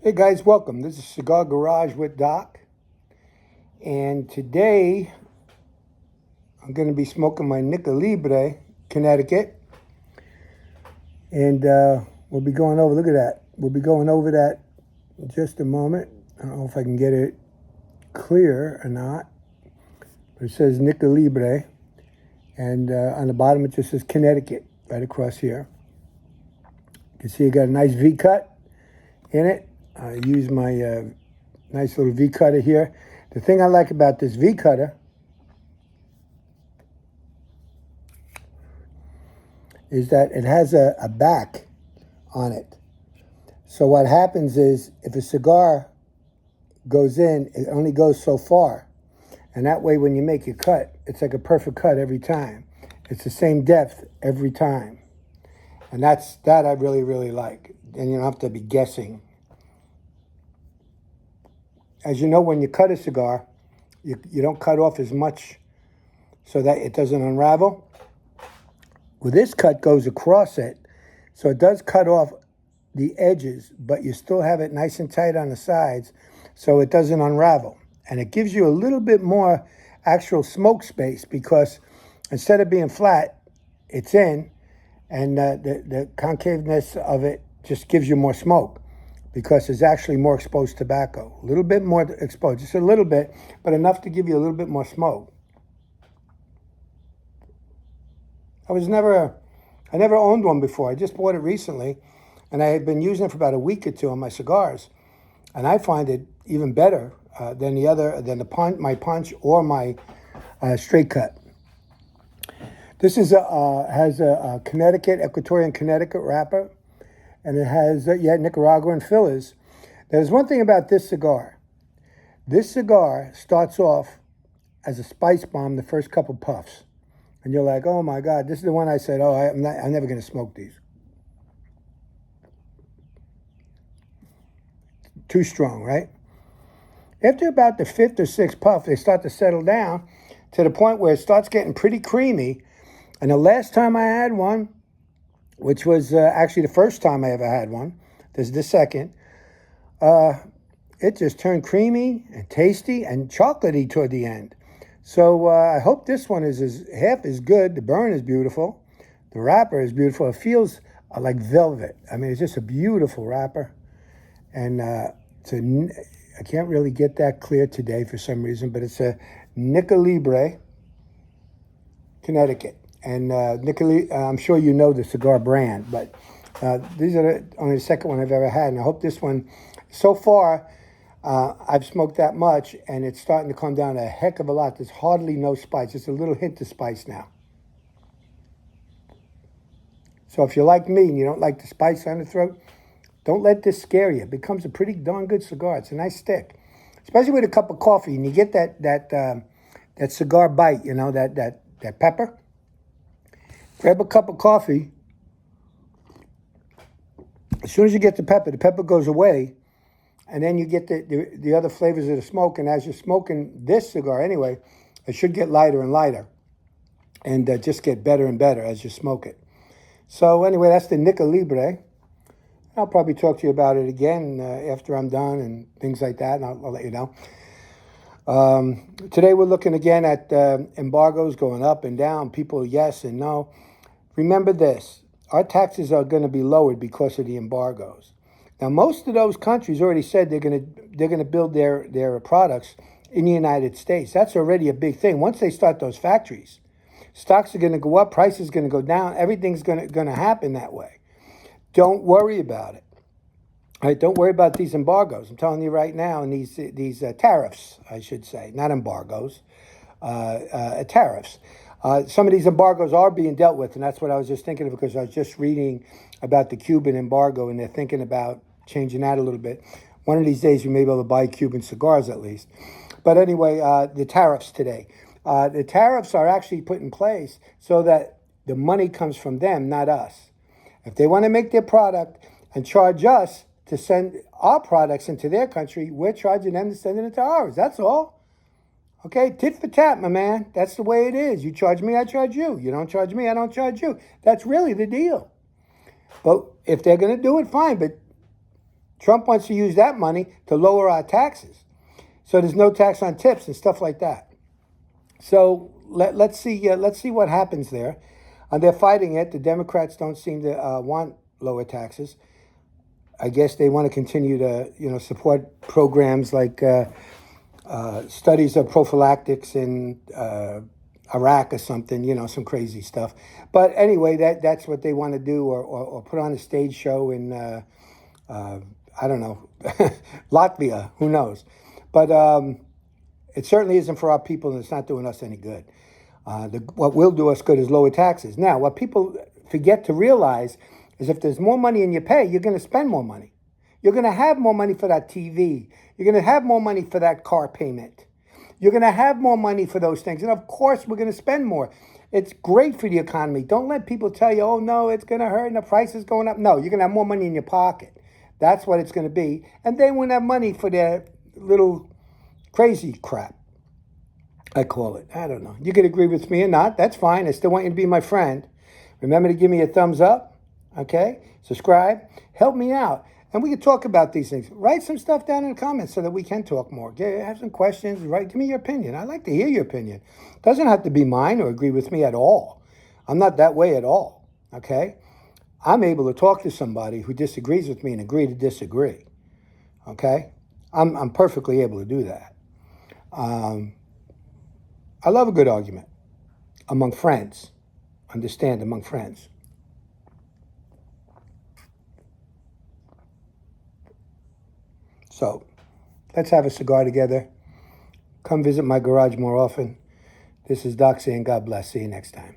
Hey guys, welcome. This is Cigar Garage with Doc. And today I'm going to be smoking my Nica Libre, Connecticut. And we'll be going over, look at that. We'll be going over that in just a moment. I don't know if I can get it clear or not. But it says Nica Libre. And on the bottom it just says Connecticut right across here. You can see it got a nice V cut in it. I use my nice little V cutter here. The thing I like about this V cutter is that it has a back on it. So what happens is if a cigar goes in, it only goes so far. And that way when you make your cut, it's like a perfect cut every time. It's the same depth every time. And that I really, really like. And you don't have to be guessing. As you know, when you cut a cigar, you don't cut off as much so that it doesn't unravel. Well, this cut goes across it, so it does cut off the edges, but you still have it nice and tight on the sides so it doesn't unravel. And it gives you a little bit more actual smoke space because instead of being flat, it's in, and the concaveness of it just gives you more smoke, because it's actually more exposed tobacco. A little bit more exposed, just a little bit, but enough to give you a little bit more smoke. I never owned one before. I just bought it recently, and I had been using it for about a week or two on my cigars, and I find it even better than my punch or my straight cut. This is has a Connecticut, Equatorian Connecticut wrapper. And it has, Nicaraguan fillers. There's one thing about this cigar. This cigar starts off as a spice bomb the first couple puffs. And you're like, oh my God, this is the one I said, I'm never going to smoke these. Too strong, right? After about the fifth or sixth puff, they start to settle down to the point where it starts getting pretty creamy. And the last time I had one, which was actually the first time I ever had one. This is the second. It just turned creamy and tasty and chocolatey toward the end. So I hope this one is half as good. The burn is beautiful. The wrapper is beautiful. It feels like velvet. I mean, it's just a beautiful wrapper. And I can't really get that clear today for some reason, but it's a Nica Libre, Connecticut. And I'm sure you know the cigar brand, but these are only the second one I've ever had. And I hope this one, so far, I've smoked that much, and it's starting to come down a heck of a lot. There's hardly no spice. Just a little hint of spice now. So if you're like me and you don't like the spice on the throat, don't let this scare you. It becomes a pretty darn good cigar. It's a nice stick, especially with a cup of coffee, and you get that cigar bite, that pepper. Grab a cup of coffee. As soon as you get the pepper goes away, and then you get the other flavors of the smoke. And as you're smoking this cigar anyway, it should get lighter and lighter, and just get better and better as you smoke it. So anyway, that's the Nica Libre. I'll probably talk to you about it again after I'm done and things like that, and I'll let you know. Today we're looking again at embargoes going up and down, people yes and no. Remember this, our taxes are going to be lowered because of the embargoes. Now, most of those countries already said they're going to build their products in the United States. That's already a big thing. Once they start those factories, stocks are going to go up, prices are going to go down, everything's going to happen that way. Don't worry about it. All right, don't worry about these embargoes. I'm telling you right now, and these tariffs, I should say, not embargoes, tariffs. Some of these embargoes are being dealt with, and that's what I was just thinking of, because I was just reading about the Cuban embargo, and they're thinking about changing that a little bit. One of these days, we may be able to buy Cuban cigars at least. But anyway, the tariffs today. The tariffs are actually put in place so that the money comes from them, not us. If they want to make their product and charge us to send our products into their country, we're charging them to send it into ours. That's all. Okay, tit for tat, my man. That's the way it is. You charge me, I charge you. You don't charge me, I don't charge you. That's really the deal. But if they're going to do it, fine. But Trump wants to use that money to lower our taxes. So there's no tax on tips and stuff like that. So let's see what happens there. They're fighting it. The Democrats don't seem to want lower taxes. I guess they want to continue to support programs like studies of prophylactics in Iraq or something, some crazy stuff. But anyway, that's what they want to do, or put on a stage show in I don't know, Latvia. Who knows? But it certainly isn't for our people, and it's not doing us any good. What will do us good is lower taxes. Now, what people forget to realize is if there's more money in your pay, you're going to spend more money. You're going to have more money for that TV. You're going to have more money for that car payment. You're going to have more money for those things. And of course, we're going to spend more. It's great for the economy. Don't let people tell you, oh, no, it's going to hurt and the price is going up. No, you're going to have more money in your pocket. That's what it's going to be. And they won't have money for their little crazy crap, I call it. I don't know. You could agree with me or not. That's fine. I still want you to be my friend. Remember to give me a thumbs up. Okay? Subscribe. Help me out. And we can talk about these things. Write some stuff down in the comments so that we can talk more. Have some questions. Give me your opinion. I'd like to hear your opinion. It doesn't have to be mine or agree with me at all. I'm not that way at all. Okay? I'm able to talk to somebody who disagrees with me and agree to disagree. Okay? I'm perfectly able to do that. I love a good argument among friends. Understand, among friends. So, let's have a cigar together. Come visit my garage more often. This is Doc saying God bless. See you next time.